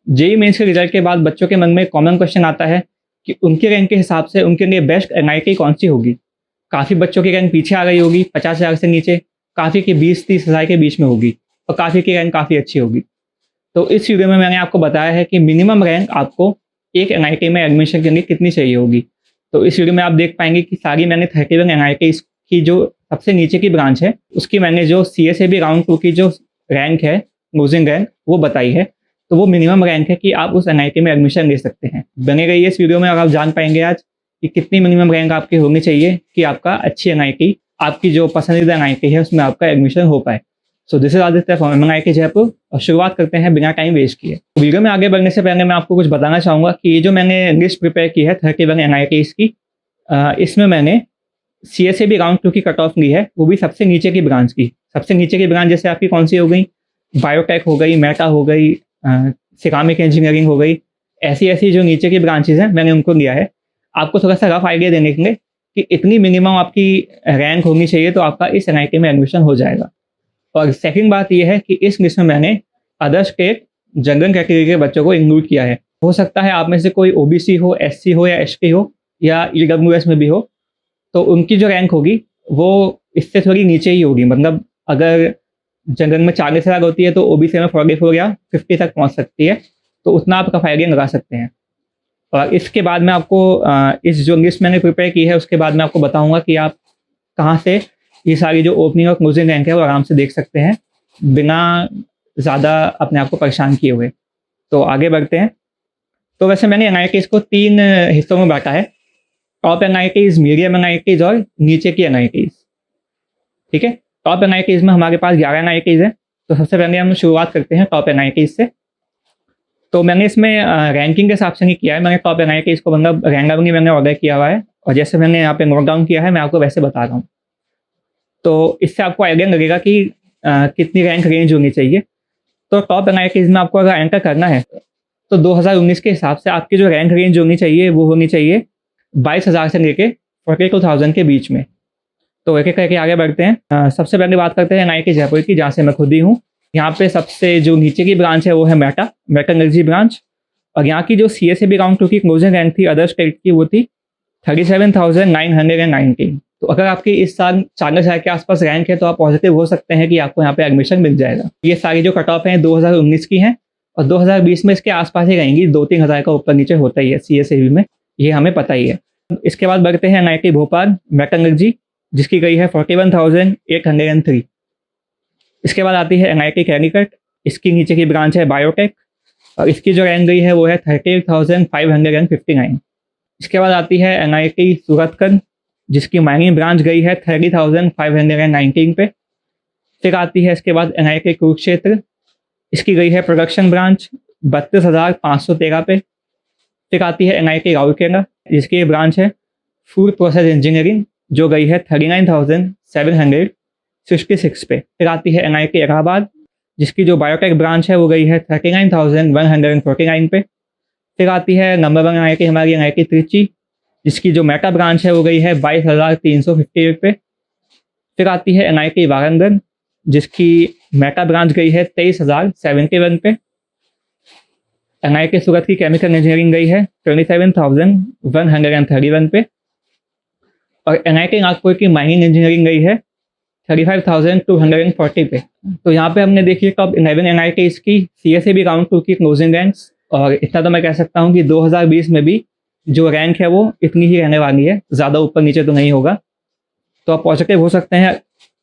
JEE mains के result के बाद बच्चों के मन में कॉमन क्वेश्चन आता है कि उनके रैंक के हिसाब से उनके लिए बेस्ट एनआईटी कौन सी होगी। काफ़ी बच्चों की रैंक पीछे आ गई होगी 50,000 से नीचे, काफ़ी की 20-30 हज़ार के बीच में होगी और काफ़ी की रैंक काफ़ी अच्छी होगी। तो इस वीडियो में मैंने आपको बताया है कि मिनिमम रैंक आपको एक एनआईटी में एडमिशन के लिए कितनी चाहिए होगी। तो इस वीडियो में आप देख पाएंगे कि सारी मैंने 31 एनआईटी की जो सबसे नीचे की ब्रांच है उसकी मैंने जो सीएसएबी राउंड 2 की जो रैंक है, क्लोजिंग रैंक, वो बताई है। तो वो मिनिमम रैंक है कि आप उस एनआईटी में एडमिशन ले सकते हैं। बने रहिए इस वीडियो में और आप जान पाएंगे आज कि कितनी मिनिमम रैंक आपकी होनी चाहिए कि आपका अच्छी एनआईटी, आपकी जो पसंदीदा एनआईटी है उसमें आपका एडमिशन हो पाए। So this is Aditya from MIT Jaipur और शुरुआत करते हैं बिना टाइम वेस्ट किए। वीडियो में आगे बढ़ने से पहले मैं आपको कुछ बताना चाहूँगा कि ये जो मैंने लिस्ट प्रिपेयर की है 31 एनआईटीज़ की, इसमें मैंने सीएसएबी राउंड 2 की कट ऑफ ली है, वो भी सबसे नीचे की ब्रांच की। सबसे नीचे की ब्रांच जैसे आपकी कौन सी हो गई, बायोटेक हो गई, मेटा हो गई, सिरामिक इंजीनियरिंग हो गई, ऐसी ऐसी जो नीचे की ब्रांचेज हैं मैंने उनको लिया है आपको थोड़ा सा रफ आइडिया देने के लिए कि इतनी मिनिमम आपकी रैंक होनी चाहिए तो आपका इस एनआईटी में एडमिशन हो जाएगा। और सेकंड बात यह है कि इस लिस्ट में मैंने अदर स्टेट जनरल कैटेगरी के बच्चों को इंक्लूड किया है। हो सकता है आप में से कोई ओबीसी हो, एससी हो या एसटी हो या ईडब्ल्यूएस में भी हो, तो उनकी जो रैंक होगी वो इससे थोड़ी नीचे ही होगी। मतलब अगर जनरल में 40,000 होती है तो ओबीसी में 44 या 50 तक पहुंच सकती है, तो उतना आप फायरिंग लगा सकते हैं। और इसके बाद मैं आपको इस जो लिस्ट मैंने प्रिपेयर की है उसके बाद मैं आपको बताऊंगा कि आप कहाँ से ये सारी जो ओपनिंग और क्लोजिंग रैंक है वो आराम से देख सकते हैं बिना ज़्यादा अपने आप को परेशान किए हुए। तो आगे बढ़ते हैं। तो वैसे मैंने एनआईटीज़ को 3 हिस्सों में बांटा है, टॉप एनआईटीज़, मीडियम एनआईटीज़ और नीचे की एनआईटीज़। ठीक है, टॉप एनआईटीज़ में हमारे पास 11 एनआईटीज़ हैं। तो सबसे पहले हम शुरुआत करते हैं टॉप एनआईटीज़ से। तो मैंने इसमें रैंकिंग के हिसाब से नहीं किया है, मैंने टॉप एनआईटीज़ को मतलब रैंडमली मैंने ऑर्डर किया हुआ है और जैसे मैंने यहाँ पे नोट डाउन किया है मैं आपको वैसे बता रहा हूँ। तो इससे आपको आइडिया लगेगा कि कितनी रैंक रेंज होनी चाहिए। तो टॉप एनआईटीज़ में आपको अगर एंटर करना है तो 2019 के हिसाब से आपकी जो रैंक रेंज होनी चाहिए वो होनी चाहिए 22,000 से लेके 42,000 के बीच में। तो एक एक करके आगे बढ़ते हैं। सबसे पहले बात करते हैं एनआईटी जयपुर की, जहाँ से मैं खुद ही हूँ। यहाँ पे सबसे जो नीचे की ब्रांच है वो है मेटा एनर्जी ब्रांच, और यहाँ की जो सीएसएबी राउंड 2 की क्लोजिंग रैंक थी अदर स्टेट की वो थी 37,919। तो अगर आपकी इस साल 40,000 के आसपास रैंक है तो आप पॉजिटिव हो सकते हैं कि आपको यहाँ पे एडमिशन मिल जाएगा। ये सारी जो कट ऑफ हैं 2019 की हैं और 2020 में इसके आसपास ही रहेंगी, 2-3 हज़ार का ऊपर नीचे होता ही है सीएसएबी में, ये हमें पता ही है। इसके बाद बढ़ते हैं एनआईटी भोपाल मेटलर्जी, जिसकी गई है 41,803। इसके बाद आती है एनआईटी कैलीकट, इसकी नीचे की ब्रांच है बायोटेक और इसकी जो रैंक गई है वो है 38,559। इसके बाद आती है एनआईटी सूरतगंज, जिसकी माइनिंग ब्रांच गई है 30,519 पे। फिर आती है इसके बाद एनआईटी कुरुक्षेत्र, इसकी गई है प्रोडक्शन ब्रांच 32,513 पे। फिर आती है एनआईटी राउरकेला, जिसकी ब्रांच है फूड प्रोसेस इंजीनियरिंग, जो गई है 39,766 पे। फिर आती है एनआईटी इलाहाबाद, जिसकी जो बायोटेक ब्रांच है वो गई है 39,149 पे। फिर आती है नंबर 1 एनआईटी हमारी एनआईटी त्रिची, जिसकी जो मेटा ब्रांच है वो गई है 22,358 पे। फिर आती है एनआईटी वारंगल, जिसकी मेटा ब्रांच गई है 23,071 पे। एनआईटी सूरत की केमिकल इंजीनियरिंग गई है 27,131 पे और एनआईटी नागपुर की माइनिंग इंजीनियरिंग गई है 35,240 पे। तो यहाँ पे हमने देखिए टॉप 11 एनआईटीज़ की सीएसएबी राउंड 2 की क्लोजिंग रैंक्स, और इतना तो मैं कह सकता हूँ कि 2020 में भी जो रैंक है वो इतनी ही रहने वाली है, ज़्यादा ऊपर नीचे तो नहीं होगा। तो आप पॉजिटिव हो सकते हैं।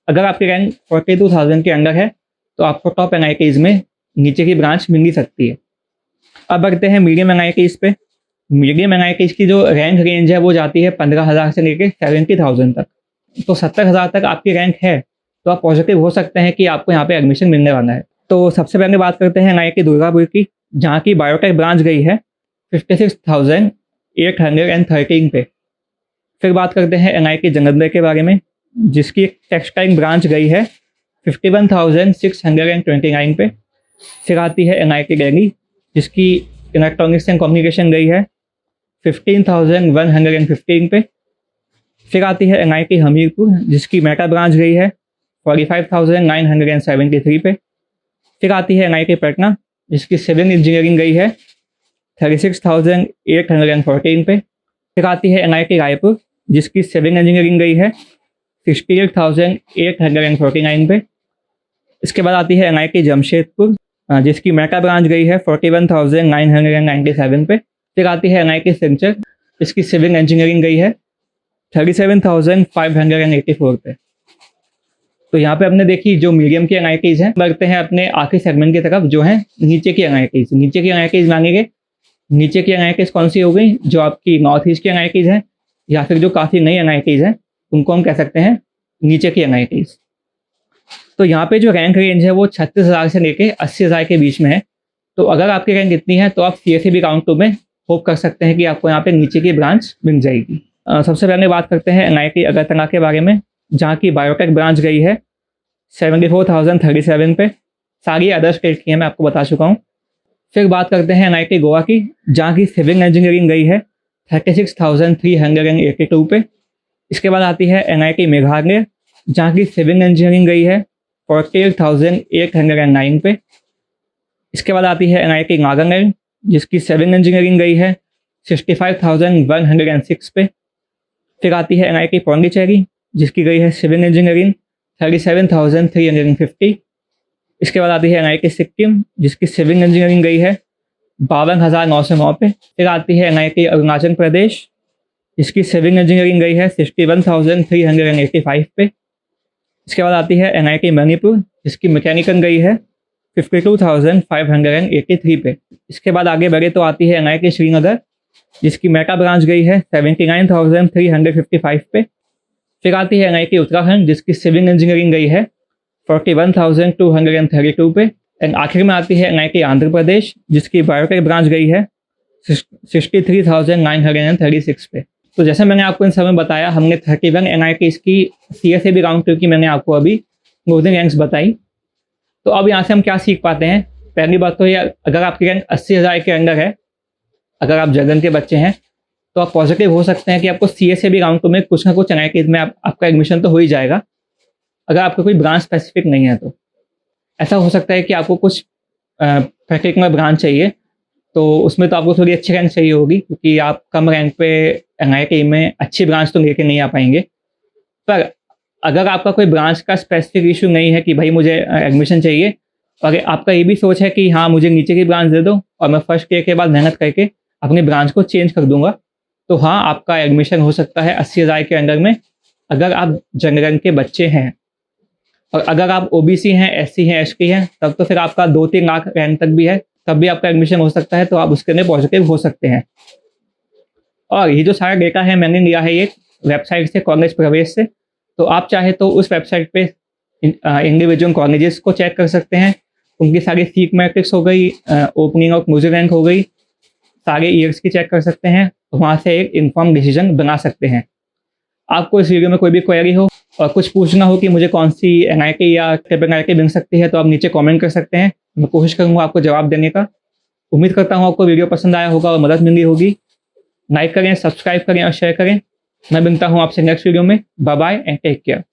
अगर आपकी रैंक 42,000 के अंडर है तो आपको टॉप एनआईटीज़ में नीचे की ब्रांच मिल ही सकती है। अब बढ़ते हैं मीडियम एनआईटीज़ पे। मीडियम एनआईटीज़ की जो रैंक रेंज है वो जाती है 15,000 से लेकर 70,000 तक। तो 70,000 तक आपकी रैंक है तो आप पॉजिटिव हो सकते हैं कि आपको यहाँ पे एडमिशन मिलने वाला है। तो सबसे पहले बात करते हैं एनआईटी दुर्गापुर की, जहाँ की बायोटेक ब्रांच गई है 56,813 पे। फिर बात करते हैं एनआईटी जगदलपुर के बारे में, जिसकी टेक्सटाइल ब्रांच गई है 51,629 पे। फिर आती है एनआईटी दिल्ली, जिसकी इलेक्ट्रॉनिक्स एंड कम्युनिकेशन गई है 15,115 पे। फिर आती है एनआईटी हमीरपुर, जिसकी मेटा ब्रांच गई है 45,973 पे। फिर आती है एनआईटी पटना, जिसकी सिविल इंजीनियरिंग गई है 36,814 पे। फिर आती है NIT रायपुर, जिसकी सिविल इंजीनियरिंग गई है 68,849 पे। इसके बाद आती है NIT जमशेदपुर, जिसकी मेटा ब्रांच गई है 41,997 पे। फिर आती है NIT सिलचर, इसकी सिविल इंजीनियरिंग गई है 37,584 पे। तो यहाँ पे हमने देखी जो मीडियम की NITs हैं। बढ़ते हैं अपने आखिरी सेगमेंट की तरफ, जो है नीचे की NITs। नीचे की NITs मांगेंगे, नीचे की NITs कौन सी हो गई? जो आपकी नॉर्थ ईस्ट की NITs हैं, या फिर जो काफ़ी नई NITs हैं, उनको हम कह सकते हैं नीचे की NITs। तो यहाँ पे जो रैंक रेंज है वो 36,000 से लेके 80,000 के बीच में है। तो अगर आपकी रैंक इतनी है तो आप CSEB राउंड 2 में होप कर सकते हैं कि आपको यहाँ पे नीचे की ब्रांच मिल जाएगी। सबसे पहले बात करते हैं NIT अगरतला के बारे में, जहाँ की बायोटेक ब्रांच गई है 74,037 पे। सारी अदर स्टेट की है, मैं आपको बता चुका हूँ। फिर बात करते हैं NIT गोवा की, जहाँ की सिविल इंजीनियरिंग गई है 36,382 पे। इसके बाद आती है NIT मेघालय, जहाँ की सिविल इंजीनियरिंग गई है 48,809 पे। इसके बाद आती है NIT नागालैंड, जिसकी सिविल इंजीनियरिंग गई है 65,106 पे। फिर आती है NIT पौंडीचेरी, जिसकी गई है सिविल इंजीनियरिंग 37,350। इसके बाद आती है NIT सिक्किम, जिसकी सिविल इंजीनियरिंग गई है 52,909 पे। फिर आती है NIT अरुणाचल प्रदेश, जिसकी सिविल इंजीनियरिंग गई है 61,385 पे। इसके बाद आती है NIT मणिपुर, जिसकी मैकेनिकल गई है 52,583 पे। इसके बाद आगे बढ़े तो आती है NIT श्रीनगर, जिसकी मेटा ब्रांच गई है 79,355 पे। फिर आती है NIT उत्तराखंड, जिसकी सिविल इंजीनियरिंग गई है 41,232 पे। एंड आखिर में आती है NIT आंध्र प्रदेश, जिसकी बायोटेक ब्रांच गई है 63,936 पे। तो जैसे मैंने आपको इन समय बताया, हमने 31 NITs की CSEB राउंड 2 की मैंने आपको अभी क्लोजिंग रैंक्स बताई। तो अब यहाँ से हम क्या सीख पाते हैं? पहली बात तो ये, अगर आपकी रैंक 80,000 के अंदर है, अगर आप जगन के बच्चे हैं, तो आप पॉजिटिव हो सकते हैं कि आपको CSEB राउंड 2 में कुछ ना कुछ NITs में आपका एडमिशन तो हो ही जाएगा, अगर आपका कोई ब्रांच स्पेसिफिक नहीं है तो। ऐसा हो सकता है कि आपको कुछ पर्टिकुलर ब्रांच चाहिए, तो उसमें तो आपको थोड़ी अच्छी रैंक चाहिए होगी, क्योंकि आप कम रैंक पे NIT में अच्छी ब्रांच तो लेके नहीं आ पाएंगे। पर अगर आपका कोई ब्रांच का स्पेसिफिक इशू नहीं है कि भाई मुझे एडमिशन चाहिए, और आपका ये भी सोच है कि हाँ मुझे नीचे की ब्रांच दे दो और मैं फर्स्ट ईयर के बाद मेहनत करके अपनी ब्रांच को चेंज कर दूंगा, तो हाँ आपका एडमिशन हो सकता है 80,000 के अंदर में, अगर आप जनरल के बच्चे हैं। और अगर आप OBC हैं, SC हैं, ST हैं, तब तो फिर आपका 2-3 लाख रैंक तक भी है, तब भी आपका एडमिशन हो सकता है, तो आप उसके लिए पॉजिटिव हो सकते हैं। और ये जो सारा डेटा है मैंने लिया है ये वेबसाइट से, कॉलेज प्रवेश से। तो आप चाहे तो उस वेबसाइट पे इंडिविजुअल कॉलेजेस को चेक कर सकते हैं, उनकी सारी सीट मैट्रिक्स हो गई, ओपनिंग और क्लोजिंग रैंक हो गई, सारे ईयर्स की चेक कर सकते हैं, वहाँ से एक इन्फॉर्म डिसीजन बना सकते हैं। आपको इस वीडियो में कोई भी क्वेरी हो और कुछ पूछना हो कि मुझे कौन सी NIT या ट्रिपल NIT मिल सकती है, तो आप नीचे कमेंट कर सकते हैं, मैं कोशिश करूँगा आपको जवाब देने का। उम्मीद करता हूँ आपको वीडियो पसंद आया होगा और मदद मिली होगी। लाइक करें, सब्सक्राइब करें और शेयर करें। मैं मिलता हूँ आपसे नेक्स्ट वीडियो में। Bye bye and take care.